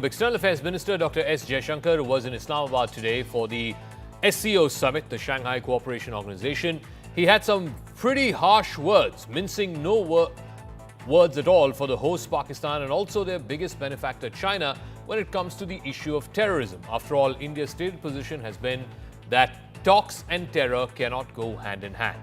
External Affairs Minister Dr. S Jaishankar was in Islamabad today for the SCO summit, the Shanghai Cooperation Organization. He had some pretty harsh words, mincing no words at all for the host Pakistan and also their biggest benefactor China when it comes to the issue of terrorism. After all, India's stated position has been that talks and terror cannot go hand in hand.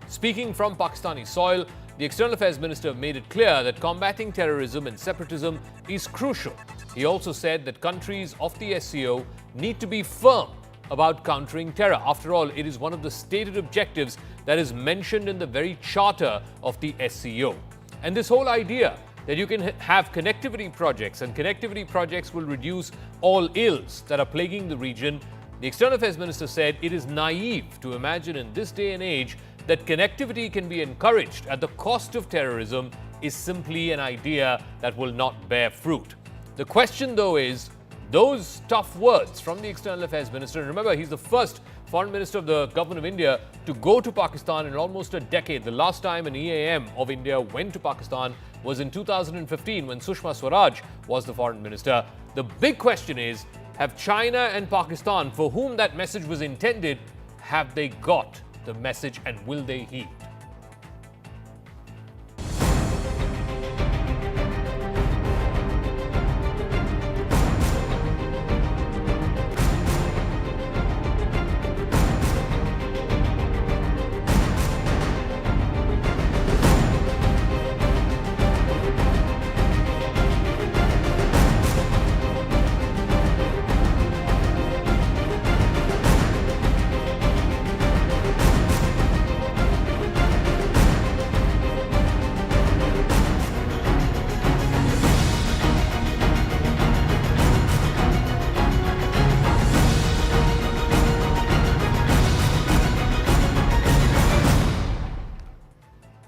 Speaking from Pakistani soil, the External Affairs Minister made it clear that combating terrorism and separatism is crucial. He also said that countries of the SCO need to be firm about countering terror. After all, it is one of the stated objectives that is mentioned in the very charter of the SCO. And this whole idea that you can have connectivity projects and connectivity projects will reduce all ills that are plaguing the region, the External Affairs Minister said it is naive to imagine in this day and age that connectivity can be encouraged at the cost of terrorism is simply an idea that will not bear fruit. The question, though, is those tough words from the External Affairs Minister, and remember, he's the first Foreign Minister of the Government of India to go to Pakistan in almost a decade. The last time an EAM of India went to Pakistan was in 2015 when Sushma Swaraj was the Foreign Minister. The big question is, have China and Pakistan, for whom that message was intended, have they got the message and will they heed?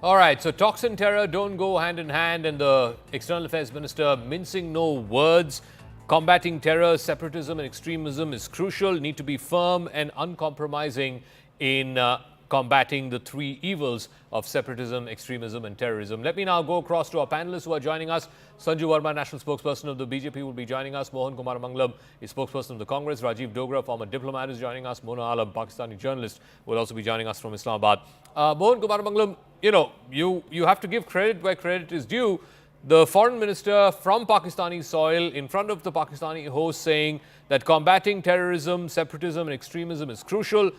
All right, so talks and terror don't go hand in hand, and the External Affairs Minister mincing no words. Combating terror, separatism and extremism is crucial. Need to be firm and uncompromising in combating the three evils of separatism, extremism and terrorism. Let me now go across to our panelists who are joining us. Sanju Verma, National Spokesperson of the BJP, will be joining us. Mohan Kumar Mangalam is spokesperson of the Congress. Rajiv Dogra, former diplomat, is joining us. Mona Alam, Pakistani journalist, will also be joining us from Islamabad. Mohan Kumar Mangalam, you have to give credit where credit is due. The foreign minister from Pakistani soil in front of the Pakistani host saying that combating terrorism, separatism and extremism is crucial,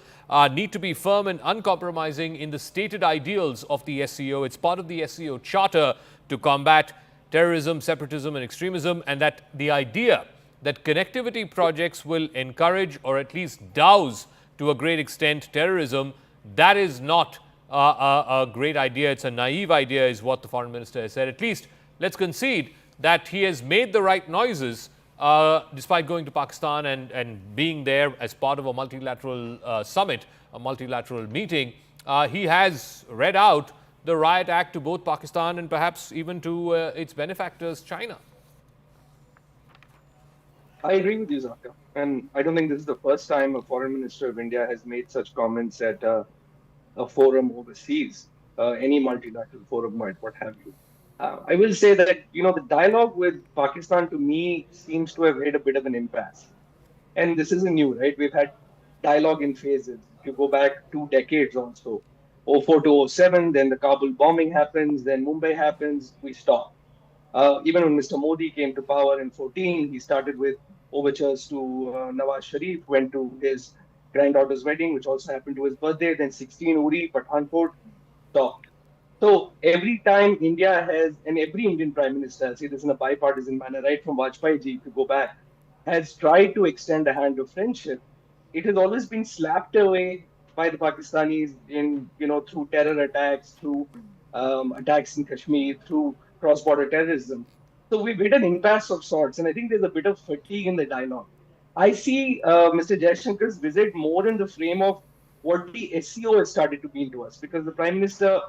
need to be firm and uncompromising in the stated ideals of the SCO. It's part of the SCO charter to combat terrorism, separatism and extremism, and that the idea that connectivity projects will encourage or at least douse to a great extent terrorism, that is not a great idea. It's a naive idea is what the foreign minister has said. At least let's concede that he has made the right noises despite going to Pakistan and being there as part of a multilateral summit, a multilateral meeting. He has read out the riot act to both Pakistan and perhaps even to its benefactors, China. I agree with you, Zaka. And I don't think this is the first time a foreign minister of India has made such comments at a forum overseas, any multilateral forum, what have you. I will say that, the dialogue with Pakistan to me seems to have hit a bit of an impasse. And this isn't new, right? We've had dialogue in phases. If you go back 2 decades also, 04 to 07, then the Kabul bombing happens, then Mumbai happens, we stop. Even when Mr. Modi came to power in 14, he started with overtures to Nawaz Sharif, went to his granddaughter's wedding, which also happened to his birthday, then 16 Uri, Pathankot, stopped. So every time India has, and every Indian Prime Minister, I'll say this in a bipartisan manner, right from Vajpayee ji to go back, has tried to extend a hand of friendship, it has always been slapped away by the Pakistanis in, through terror attacks, through attacks in Kashmir, through cross-border terrorism. So we've hit an impasse of sorts, and I think there's a bit of fatigue in the dialogue. I see Mr. Jaishankar's visit more in the frame of what the SCO has started to mean to us, because the Prime Minister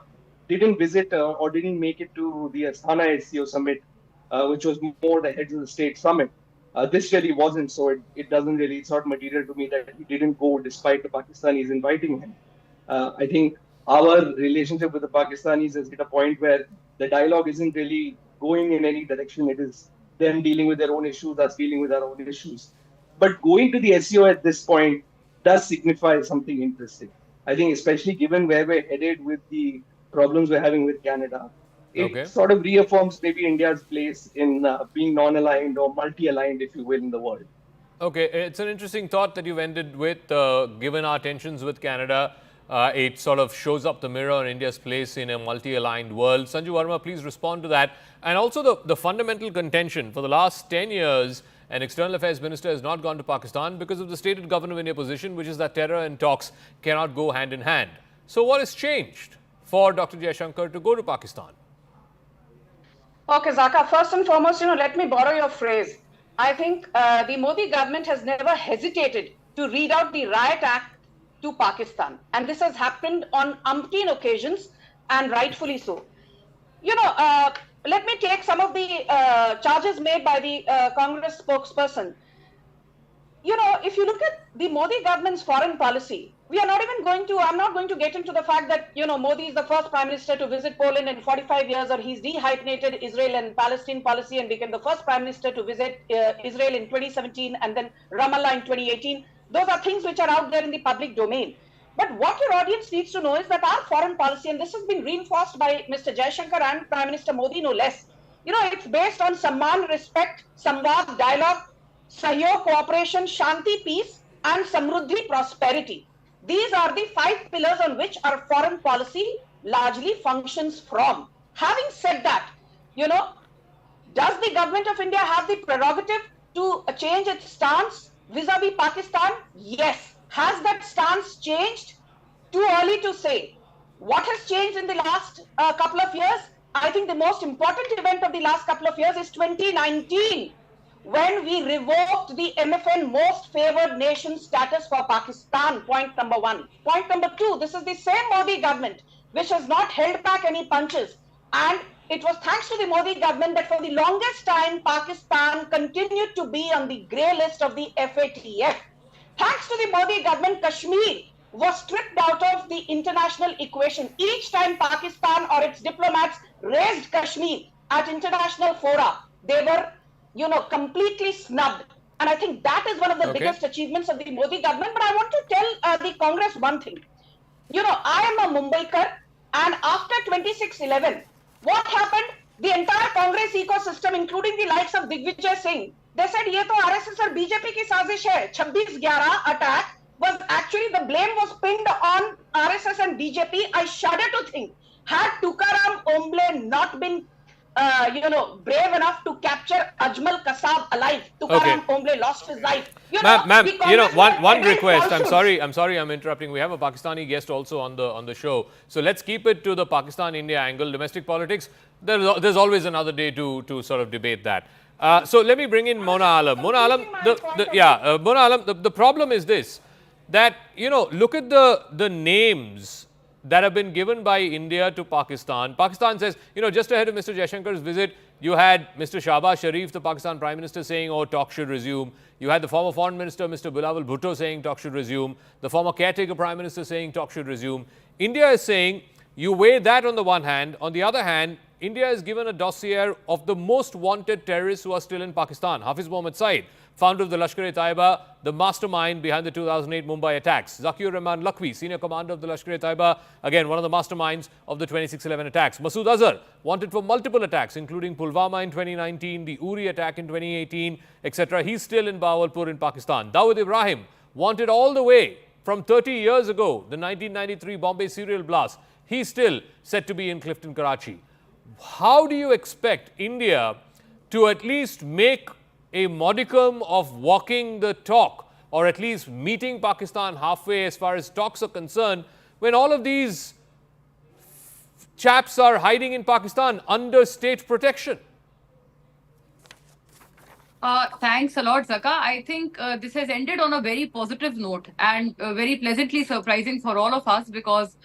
didn't visit or didn't make it to the Astana SCO summit, which was more the heads of the state summit. This really wasn't, so it doesn't really, it's not material to me that he didn't go despite the Pakistanis inviting him. I think our relationship with the Pakistanis has hit a point where the dialogue isn't really going in any direction. It is them dealing with their own issues, us dealing with our own issues. But going to the SCO at this point does signify something interesting. I think, especially given where we're headed with the problems we're having with Canada, it Okay. sort of reaffirms maybe India's place in being non-aligned or multi-aligned, if you will, in the world. Okay, it's an interesting thought that you've ended with. Given our tensions with Canada, it sort of shows up the mirror on India's place in a multi-aligned world. Sanju Verma, please respond to that. And also the fundamental contention for the last 10 years, an external affairs minister has not gone to Pakistan because of the stated government of India position, which is that terror and talks cannot go hand in hand. So what has changed for Dr. Jaishankar to go to Pakistan? Okay, Zaka, first and foremost, let me borrow your phrase. I think the Modi government has never hesitated to read out the Riot Act to Pakistan. And this has happened on umpteen occasions, and rightfully so. Let me take some of the charges made by the Congress spokesperson. If you look at the Modi government's foreign policy, I'm not going to get into the fact that, Modi is the first prime minister to visit Poland in 45 years, or he's dehyphenated Israel and Palestine policy and became the first prime minister to visit Israel in 2017 and then Ramallah in 2018. Those are things which are out there in the public domain. But what your audience needs to know is that our foreign policy, and this has been reinforced by Mr. Jaishankar and Prime Minister Modi no less, it's based on Samman, respect, Samvad, dialogue, Sahyog, cooperation, Shanti, peace, and Samruddhi, prosperity. These are the 5 pillars on which our foreign policy largely functions from. Having said that, does the government of India have the prerogative to change its stance vis-a-vis Pakistan? Yes. Has that stance changed? Too early to say. What has changed in the last couple of years? I think the most important event of the last couple of years is 2019, when we revoked the MFN most favored nation status for Pakistan, point number 1. Point number 2, this is the same Modi government which has not held back any punches. And it was thanks to the Modi government that for the longest time, Pakistan continued to be on the grey list of the FATF. Thanks to the Modi government, Kashmir was stripped out of the international equation. Each time Pakistan or its diplomats raised Kashmir at international fora, they were completely snubbed. And I think that is one of the biggest achievements of the Modi government. But I want to tell the Congress one thing. I am a Mumbaikar, and after 26/11, what happened? The entire Congress ecosystem, including the likes of Digvijay Singh, they said, ye to RSS or BJP ki sazish hai. 26/11 attack was actually, the blame was pinned on RSS and BJP. I shudder to think, had Tukaram Omble not been brave enough to capture Ajmal Kasab alive, Tukaram Omble lost his life. Ma'am, one request. I'm sorry, I'm interrupting. We have a Pakistani guest also on the show. So let's keep it to the Pakistan-India angle. Domestic politics, there's always another day to sort of debate that. So let me bring in Mona Alam. Mona Alam, Mona Alam, the problem is this, that, look at the names that have been given by India to Pakistan. Pakistan says, just ahead of Mr. Jaishankar's visit, you had Mr. Shahbaz Sharif, the Pakistan Prime Minister, saying, talks should resume. You had the former Foreign Minister, Mr. Bilawal Bhutto, saying talks should resume. The former caretaker Prime Minister saying talks should resume. India is saying, you weigh that on the one hand. On the other hand, India has given a dossier of the most wanted terrorists who are still in Pakistan. Hafiz Mohammed Saeed, founder of the Lashkar-e-Taiba, the mastermind behind the 2008 Mumbai attacks. Zakir Rahman Lakhvi, senior commander of the Lashkar-e-Taiba, again, one of the masterminds of the 26/11 attacks. Masood Azhar, wanted for multiple attacks, including Pulwama in 2019, the Uri attack in 2018, etc. He's still in Bahawalpur in Pakistan. Dawood Ibrahim, wanted all the way from 30 years ago, the 1993 Bombay serial blast. He's still said to be in Clifton, Karachi. How do you expect India to at least make a modicum of walking the talk, or at least meeting Pakistan halfway as far as talks are concerned, when all of these chaps are hiding in Pakistan under state protection? Thanks a lot, Zaka. I think this has ended on a very positive note and very pleasantly surprising for all of us, because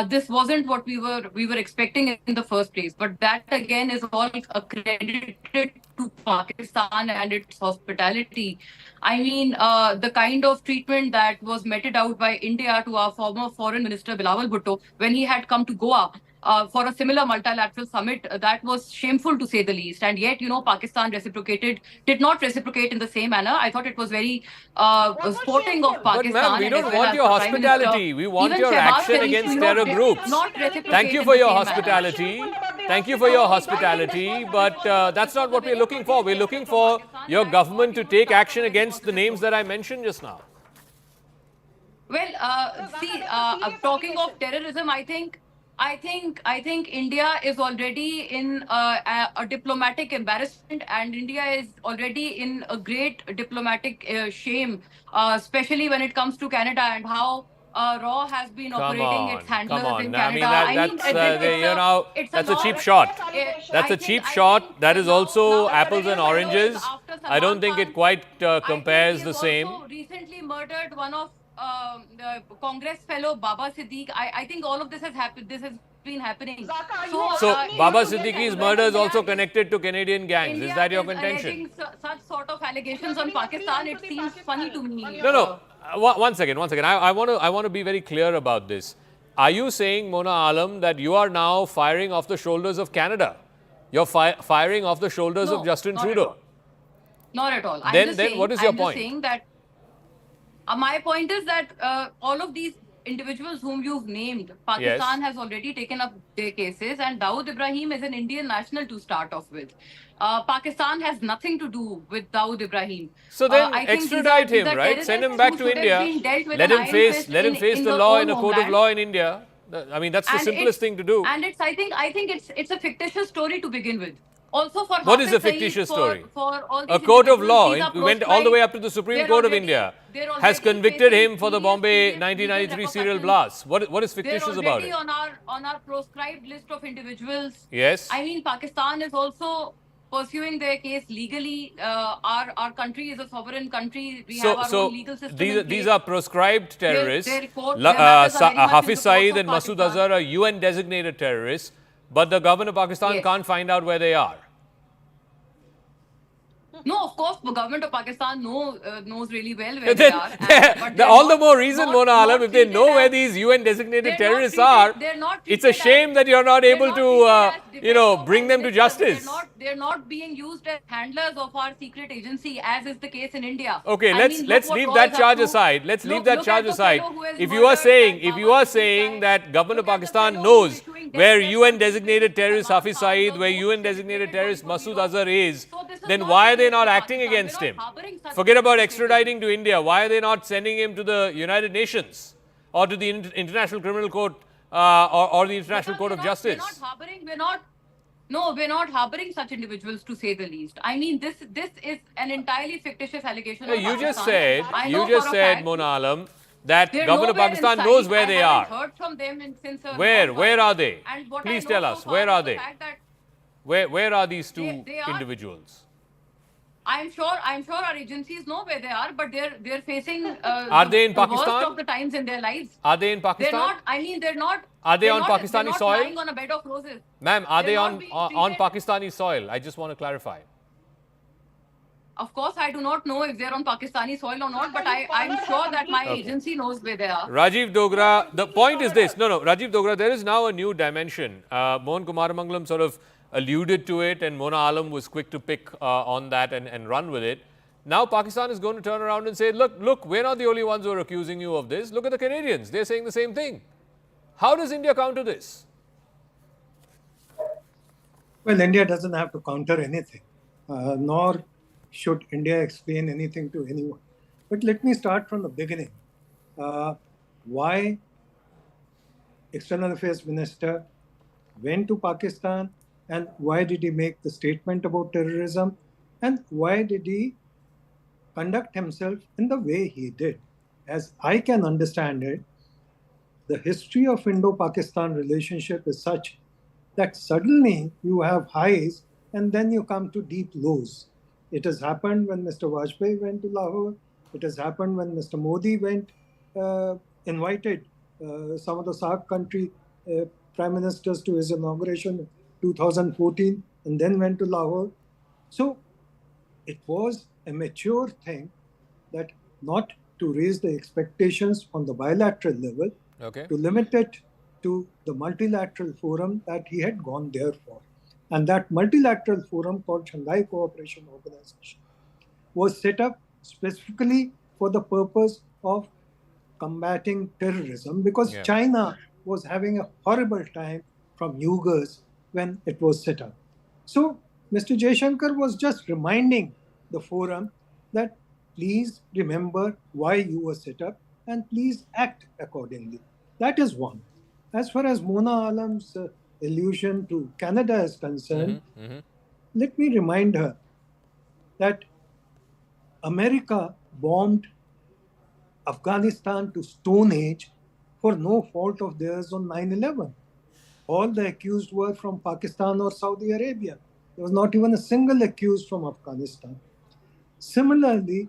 this wasn't what we were expecting in the first place. But that again is all accredited to Pakistan and its hospitality. I mean, the kind of treatment that was meted out by India to our former Foreign Minister Bilawal Bhutto when he had come to Goa. for a similar multilateral summit. That was shameful to say the least. And yet, Pakistan did not reciprocate in the same manner. I thought it was very sporting of Pakistan. But ma'am, we and as don't well want as your the Prime hospitality. Minister. We want Even your Shehbaz action Sharif, against did terror groups. not reciprocate Thank you in for the your same manner. hospitality. Thank you for your hospitality. But that's not what we're looking for. We're looking for your government to take action against the names that I mentioned just now. Well, talking of terrorism, I think India is already in a diplomatic embarrassment, and India is already in a great diplomatic shame, especially when it comes to Canada and how RAW has been operating its handlers in Canada. That's a cheap shot. That's a cheap shot. That is also apples and oranges. I don't think it quite compares the same. Also recently murdered one of the Congress fellow Baba Siddiq. I think all of this has happened. This has been happening. So Baba Siddiqui's murder is also connected to Canadian gangs. India is that your is contention? alleging such sort of allegations on Pakistan. It seems funny to me. No. One second. I want to be very clear about this. Are you saying, Mona Alam, that you are now firing off the shoulders of Canada? You're firing off the shoulders of Justin Trudeau? Not at all. Then what is your point? I'm just saying that my point is that all of these individuals whom you've named, Pakistan has already taken up their cases, and Dawood Ibrahim is an Indian national to start off with. Pakistan has nothing to do with Dawood Ibrahim. So then extradite him, right? Send him back to India. Let him face the law in a court of law in India. I mean, that's the simplest thing to do. And I think it's a fictitious story to begin with. Also for what is a fictitious story? For all a court of law went all the way up to the Supreme Court of India, has convicted him for the Bombay 1993 serial blast. What is fictitious about it? They're already on our proscribed list of individuals. Yes. I mean, Pakistan is also pursuing their case legally. Our country is a sovereign country. We have our own legal system. These are proscribed terrorists. Hafiz Saeed and Masood Azhar are UN designated terrorists. But the government of Pakistan can't find out where they are. No, of course, the government of Pakistan knows really well where they are. All the more reason, Mona Alam, if they know where these UN designated terrorists are, it's a shame that you're not able to, bring them to justice. They're not being used as handlers of our secret agency, as is the case in India. Okay, let's leave that charge aside. Let's leave that charge aside. If you are saying that government of Pakistan knows where UN designated terrorist Hafiz Saeed, where UN designated terrorist Masood Azhar is, then why are they not acting against him? Forget about extraditing to India. Why are they not sending him to the United Nations or to the International Criminal Court or the International Court of Justice? We're not harboring such individuals, to say the least. I mean, this is an entirely fictitious allegation. You just said, Mona Alam, that government of Pakistan knows where they are. Heard from them since where are they? Please tell us, where are they? Where are these two individuals? I'm sure our agencies know where they are, but they're facing are they in Pakistan? The worst of the times in their lives. Are they in Pakistan? They're not. Are they on Pakistani soil? They're lying on a bed of roses. Ma'am, are they on Pakistani soil? I just want to clarify. Of course, I do not know if they're on Pakistani soil or not, but I'm sure that my agency knows where they are. Rajiv Dogra, the point is this. No, Rajiv Dogra, there is now a new dimension. Mohan Kumaramangalam sort of alluded to it, and Mona Alam was quick to pick on that and run with it. Now Pakistan is going to turn around and say, look, we're not the only ones who are accusing you of this. Look at the Canadians. They're saying the same thing. How does India counter this? Well, India doesn't have to counter anything, nor should India explain anything to anyone. But let me start from the beginning. Why External Affairs Minister went to Pakistan, and why did he make the statement about terrorism, and why did he conduct himself in the way he did? As I can understand it, the history of Indo-Pakistan relationship is such that suddenly you have highs and then you come to deep lows. It has happened when Mr. Vajpayee went to Lahore. It has happened when Mr. Modi invited some of the SAARC country prime ministers to his inauguration in 2014 and then went to Lahore. So it was a mature thing that not to raise the expectations on the bilateral level, to limit it to the multilateral forum that he had gone there for. And that multilateral forum called Shanghai Cooperation Organization was set up specifically for the purpose of combating terrorism, because China was having a horrible time from Uyghurs when it was set up. So Mr. Jaishankar was just reminding the forum that please remember why you were set up and please act accordingly. That is one. As far as Mona Alam's allusion to Canada is concerned, let me remind her that America bombed Afghanistan to Stone Age for no fault of theirs on 9/11. All the accused were from Pakistan or Saudi Arabia. There was not even a single accused from Afghanistan. Similarly,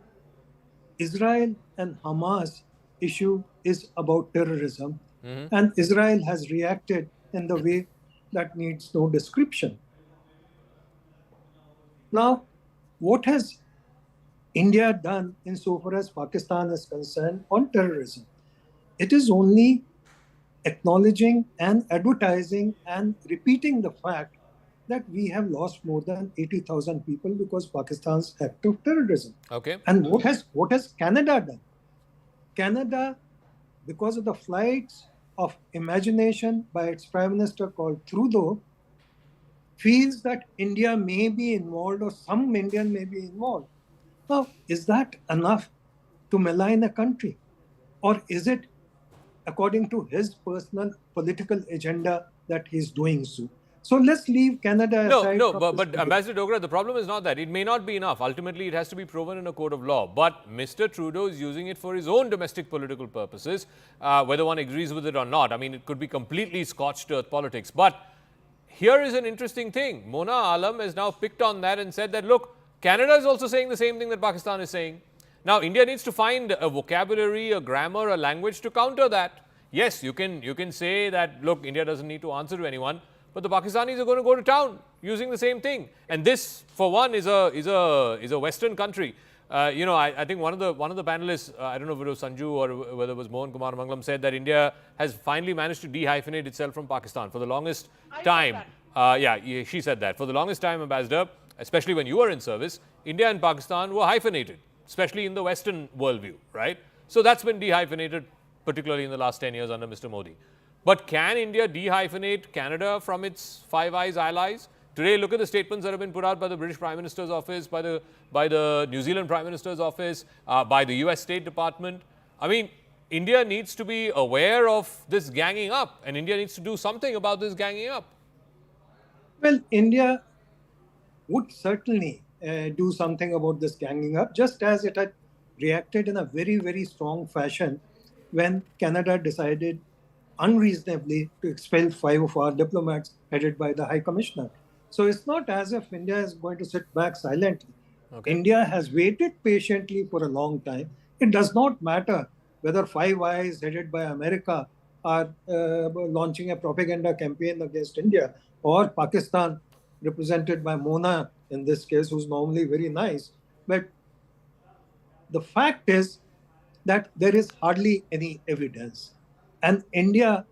Israel and Hamas issue is about terrorism, and Israel has reacted in the way that needs no description. Now, what has India done insofar as Pakistan is concerned on terrorism? It is only acknowledging and advertising and repeating the fact that we have lost more than 80,000 people because Pakistan's act of terrorism. Okay. And what has Canada done? Canada, because of the flights of imagination by its Prime Minister called Trudeau, feels that India may be involved or some Indian may be involved. Now, is that enough to malign a country? Or is it according to his personal political agenda that he's doing so? So let's leave Canada aside. But Ambassador Dogra, the problem is not that. It may not be enough. Ultimately, it has to be proven in a court of law. But Mr. Trudeau is using it for his own domestic political purposes, whether one agrees with it or not. I mean, it could be completely scorched earth politics. But here is an interesting thing. Mona Alam has now picked on that and said that, look, Canada is also saying the same thing that Pakistan is saying. Now, India needs to find a vocabulary, a grammar, a language to counter that. Yes, you can say that, look, India doesn't need to answer to anyone, but the Pakistanis are going to go to town using the same thing. And this, for one, is a Western country. I think one of the panelists, I don't know if it was Sanju or whether it was Mohan Kumar Mangalam, said that India has finally managed to dehyphenate itself from Pakistan for the longest time. She said that. For the longest time, Ambassador, especially when you were in service, India and Pakistan were hyphenated, especially in the Western worldview, right? So that's been dehyphenated, particularly in the last 10 years under Mr. Modi. But can India dehyphenate Canada from its Five Eyes allies? Today, look at the statements that have been put out by the British Prime Minister's office, by the New Zealand Prime Minister's office, by the US State Department. I mean, India needs to be aware of this ganging up, and India needs to do something about this ganging up. Well, India would certainly do something about this ganging up, just as it had reacted in a very, very strong fashion when Canada decided unreasonably to expel 5 of our diplomats headed by the High Commissioner. So it's not as if India is going to sit back silently. Okay. India has waited patiently for a long time. It does not matter whether Five Eyes headed by America are launching a propaganda campaign against India, or Pakistan represented by Mona in this case, who's normally very nice. But the fact is that there is hardly any evidence. And India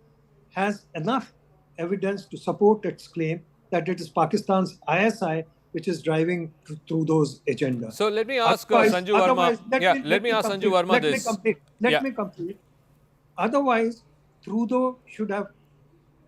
has enough evidence to support its claim that it is Pakistan's ISI which is driving through those agendas. So let me ask Sanju Verma. Let me ask Sanju Verma this. Let me complete. Otherwise, Trudeau should have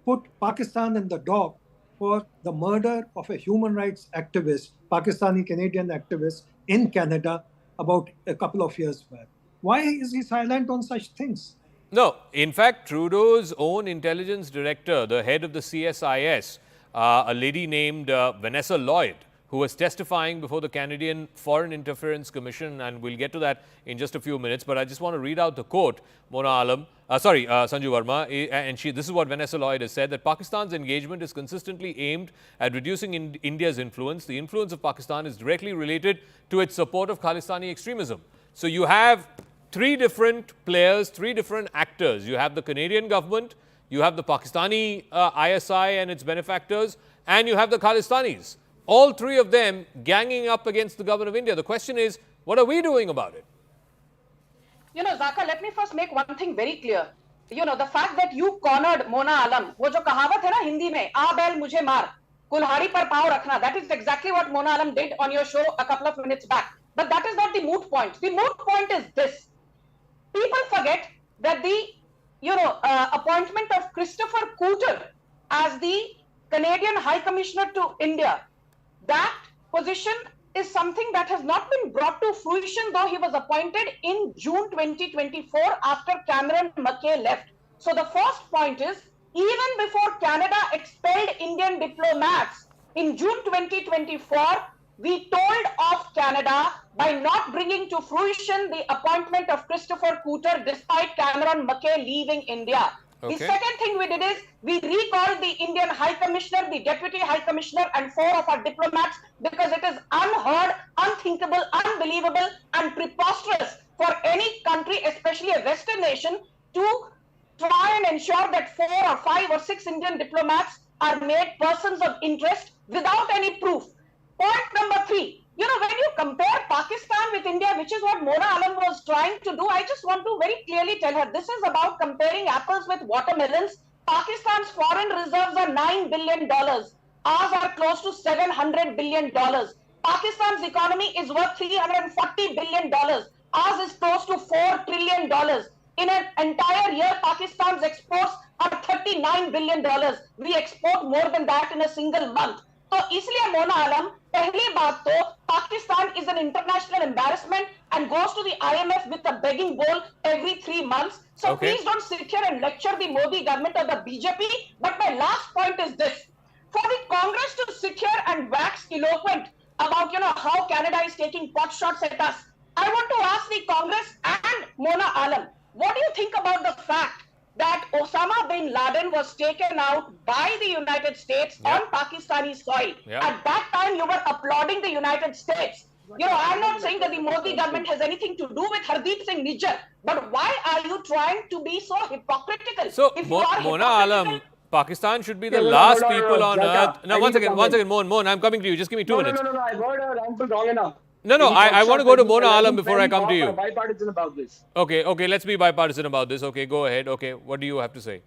put Pakistan in the dock for the murder of a human rights activist, Pakistani-Canadian activist in Canada about a couple of years back. Why is he silent on such things? No, in fact, Trudeau's own intelligence director, the head of the CSIS, a lady named Vanessa Lloyd, who was testifying before the Canadian Foreign Interference Commission, and we'll get to that in just a few minutes, but I just want to read out the quote, Sanju Verma, and this is what Vanessa Lloyd has said, that Pakistan's engagement is consistently aimed at reducing India's influence. The influence of Pakistan is directly related to its support of Khalistani extremism. So you have 3 different players, 3 different actors. You have the Canadian government, you have the Pakistani ISI and its benefactors, and you have the Khalistanis. All 3 of them ganging up against the government of India. The question is, what are we doing about it? Zaka, let me first make one thing very clear. the fact that you cornered Mona Alam, वो जो कहावत है ना हिंदी में, आ बैल मुझे मार, कुल्हाड़ी पर पाँव रखना, that is exactly what Mona Alam did on your show a couple of minutes back. But that is not the moot point. The moot point is this. People forget that the, appointment of Christopher Cooter as the Canadian High Commissioner to India, that position is something that has not been brought to fruition, though he was appointed in June 2024 after Cameron McKay left. So the first point is, even before Canada expelled Indian diplomats in June 2024, we told off Canada by not bringing to fruition the appointment of Christopher Cooter despite Cameron McKay leaving India. Okay. The second thing we did is we recalled the Indian High Commissioner, the Deputy High Commissioner, and 4 of our diplomats because it is unheard, unthinkable, unbelievable, and preposterous for any country, especially a Western nation, to try and ensure that 4 or 5 or 6 Indian diplomats are made persons of interest without any proof. Point number 3. When you compare Pakistan with India, which is what Mona Alam was trying to do, I just want to very clearly tell her, this is about comparing apples with watermelons. Pakistan's foreign reserves are $9 billion. Ours are close to $700 billion. Pakistan's economy is worth $340 billion. Ours is close to $4 trillion. In an entire year, Pakistan's exports are $39 billion. We export more than that in a single month. So, इसलिए Mona Alam, पहली बात तो Pakistan is an international embarrassment and goes to the IMF with a begging bowl every 3 months. So Okay. please don't sit here and lecture the Modi government or the BJP. But my last point is this: for the Congress to sit here and wax eloquent about how Canada is taking pot shots at us, I want to ask the Congress and Mona Alam, what do you think about the fact that Osama bin Laden was taken out by the United States Yeah. on Pakistani soil? Yeah. At that time, you were applauding the United States. I'm not saying that the Modi government has anything to do with Hardeep Singh Nijjar, but why are you trying to be so hypocritical? So, If you are Mona hypocritical- Alam, Pakistan should be the Yeah, last hold on, people on Jaka, earth. No, I one need to second, comment. Mohan, I'm coming to you. Just give me 2 minutes. No, I've heard her ramble long enough. No, I want to go to Mona Alam before I come to you. Bipartisan about this. Okay, let's be bipartisan about this. Okay, go ahead. Okay, what do you have to say?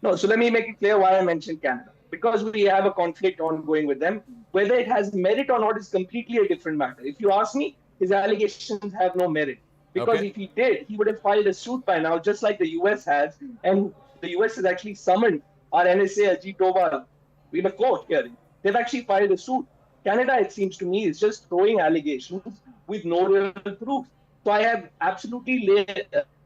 No, so let me make it clear why I mentioned Canada. Because we have a conflict ongoing with them. Whether it has merit or not is completely a different matter. If you ask me, his allegations have no merit. Because Okay. if he did, he would have filed a suit by now, just like the US has. And the US has actually summoned our NSA, Ajit Doval, in a court hearing. They've actually filed a suit. Canada, it seems to me, is just throwing allegations with no real proof. So I have absolutely,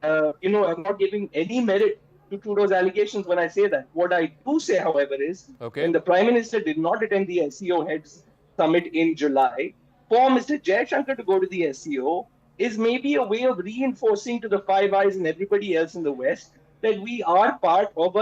I'm not giving any merit to Trudeau's allegations when I say that. What I do say, however, is Okay. when the Prime Minister did not attend the SCO Heads Summit in July, for Mr. Jaishankar to go to the SCO is maybe a way of reinforcing to the Five Eyes and everybody else in the West that we are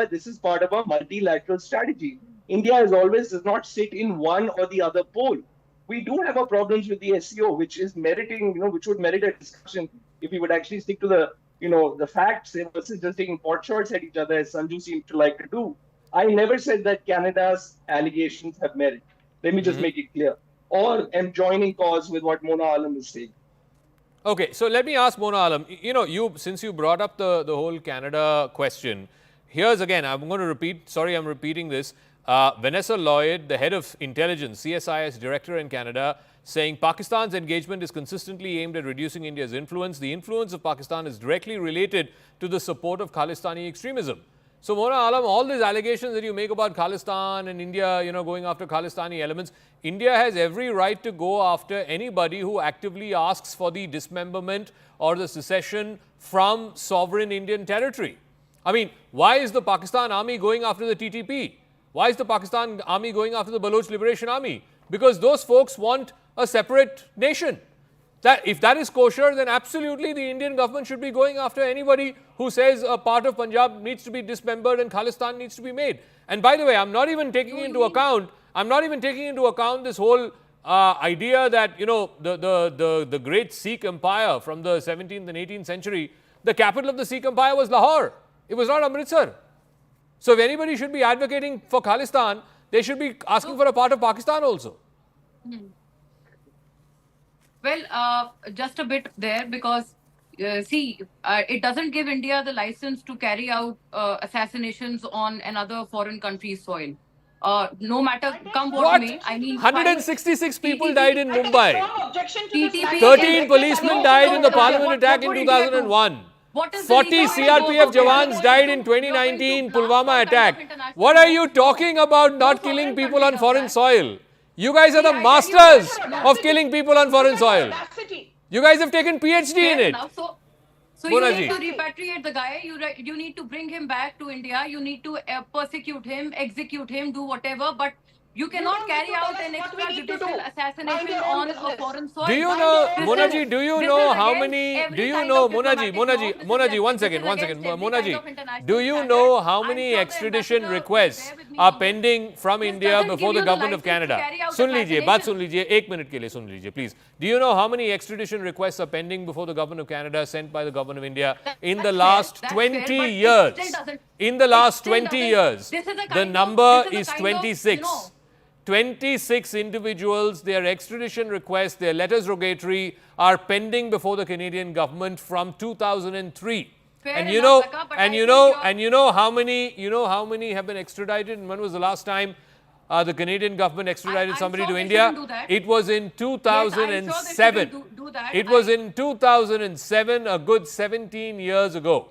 this is part of our multilateral strategy. India as always does not sit in one or the other pole. We do have our problems with the SCO, which is meriting, which would merit a discussion if we would actually stick to the facts versus just taking pot shots at each other, as Sanju seems to like to do. I never said that Canada's allegations have merit. Let me just make it clear. Or am joining cause with what Mona Alam is saying. Okay, so let me ask Mona Alam, since you brought up the whole Canada question, here's again, I'm going to repeat, sorry I'm repeating this, Vanessa Lloyd, the head of intelligence, CSIS director in Canada, saying Pakistan's engagement is consistently aimed at reducing India's influence. The influence of Pakistan is directly related to the support of Khalistani extremism. So Mona Alam, all these allegations that you make about Khalistan and India, going after Khalistani elements, India has every right to go after anybody who actively asks for the dismemberment or the secession from sovereign Indian territory. I mean, why is the Pakistan army going after the TTP? Why is the Pakistan army going after the Baloch Liberation Army? Because those folks want a separate nation. If that is kosher, then absolutely the Indian government should be going after anybody who says a part of Punjab needs to be dismembered and Khalistan needs to be made. And by the way, I'm not even taking into account this whole idea that, the great Sikh empire from the 17th and 18th century, the capital of the Sikh empire was Lahore. It was not Amritsar. So if anybody should be advocating for Khalistan, they should be asking for a part of Pakistan also. Well, just a bit there because, it doesn't give India the license to carry out assassinations on another foreign country's soil. No matter come what may, I mean, 166 people died in Mumbai. Objection to this TTP 13 policemen died in the parliament attack in 2001. What is the 40 reason to CRPF go jawans for died in you're going 2019 to blast Pulwama all attack. kinds of international What are you laws? talking about not No killing foreign people country on does foreign that. soil? You guys are the See, I tell you masters what, of killing people on foreign soil. audacity. You guys have taken PhD in Fair it. enough. So you Monaji. need to repatriate the guy. You need to bring him back to India. You need to persecute him, execute him, do whatever. But you cannot don't carry need to tell out us an what we need to extrajudicial do. assassination Mind your own on a business. foreign soil. Do you Mind know, your own Monaji, business. do you This know is how against many, every do you kind know, of diplomatic norms. This is Monaji, one against second, every kind of Monaji, international do you standard. know how I'm many sure the extradition ambassador will requests bear with me are on this. pending from This India doesn't before give the you the government of license to Canada? carry out Sun लीजिए, बात assassination. सुन लीजिए, एक minute के लिए सुन लीजिए, please. Do you know how many extradition requests are pending before the government of Canada sent by the government of India in the That's last fair, 20 but it years? still doesn't- In the it last still 20 doesn't- years, this is a the kind of- number this is a is kind of, 26. 26 individuals, their extradition requests, their letters rogatory are pending before the Canadian government from 2003. Fair And you enough, know, Zaka, but and I you think know, you're- and you know how many have been extradited? And when was the last time the Canadian government extradited I'm somebody sure to they India? shouldn't do that. It was in Yes, I'm sure they 2007. shouldn't do that. It was in 2007, a good 17 years ago.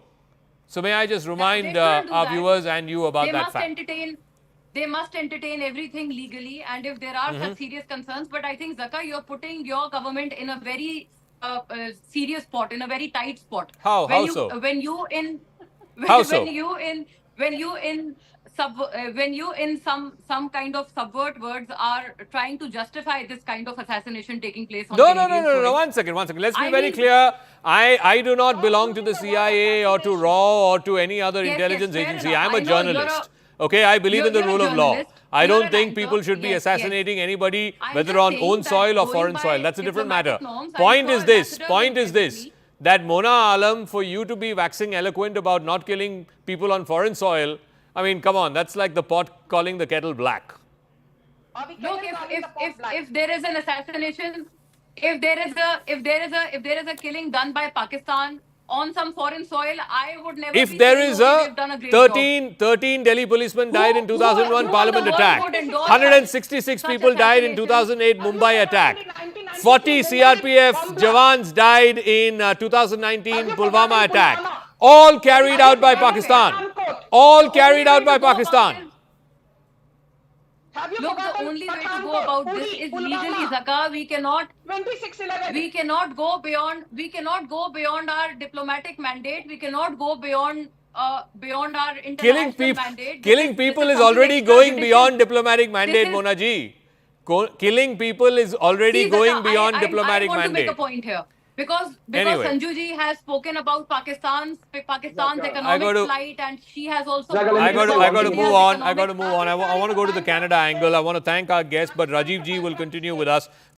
So may I just remind shouldn't do our that. viewers and you about They that must fact? they must entertain everything legally, and if there are Mm-hmm. such serious concerns, but I think, Zaka, you're putting your government in a very serious spot, in a very tight spot. How so? When you in How so? when you in some kind of subvert words are trying to justify this kind of assassination taking place on Canadian soil. One second. Let's be I very mean- clear. I do not belong to the CIA or to RAW or to any other Yes, intelligence fair agency. enough. I'm a I know you're journalist. Okay, I believe in the you're a rule of law. journalist. I You're don't an think anchor. people should be Yes, assassinating anybody, I'm whether just on saying own that soil or going foreign by soil. That's a different matter. diplomatic norms, I'm Point sure is this. ambassador Point will is this. agree. That Mona Alam, for you to be waxing eloquent about not killing people on foreign soil, I mean, come on, that's like the pot calling the kettle black. Are we Look, calling the pot black? if there is an assassination, if there is a killing done by Pakistan on some foreign soil, I would never. If be there saying, is "Okay, a they've done a great job." 13 Delhi policemen died in 2001 who parliament in the world attack. would endorse 166 such people died in assassination? 2008 Mumbai attack. 1993 40 Mumbai CRPF bomb blast. jawans died in 2019 Have you Pulwama forgotten attack. Pulwama? All carried out by Have you Pakistan. forgotten All carried The out only by way to go about Pakistan. this- Have you Look, the forgotten only way to go Pathankot, about this Uri, is Pulwama, legally, Zaka. We cannot 26/11. we cannot go beyond our diplomatic mandate. We cannot go beyond our international mandate. Killing people is something already going extrajudicial. beyond diplomatic mandate, is- Mona ji. Killing people is already See, going Zaka, beyond diplomatic I want mandate. to make a point here. Because Anyway. Sanju ji has spoken about Pakistan's Zaka, economic plight, and she has also. Zaka, let I me got to India's move on. economic I want to go to the Canada angle. I want to thank our guest, but Rajiv ji will continue with us.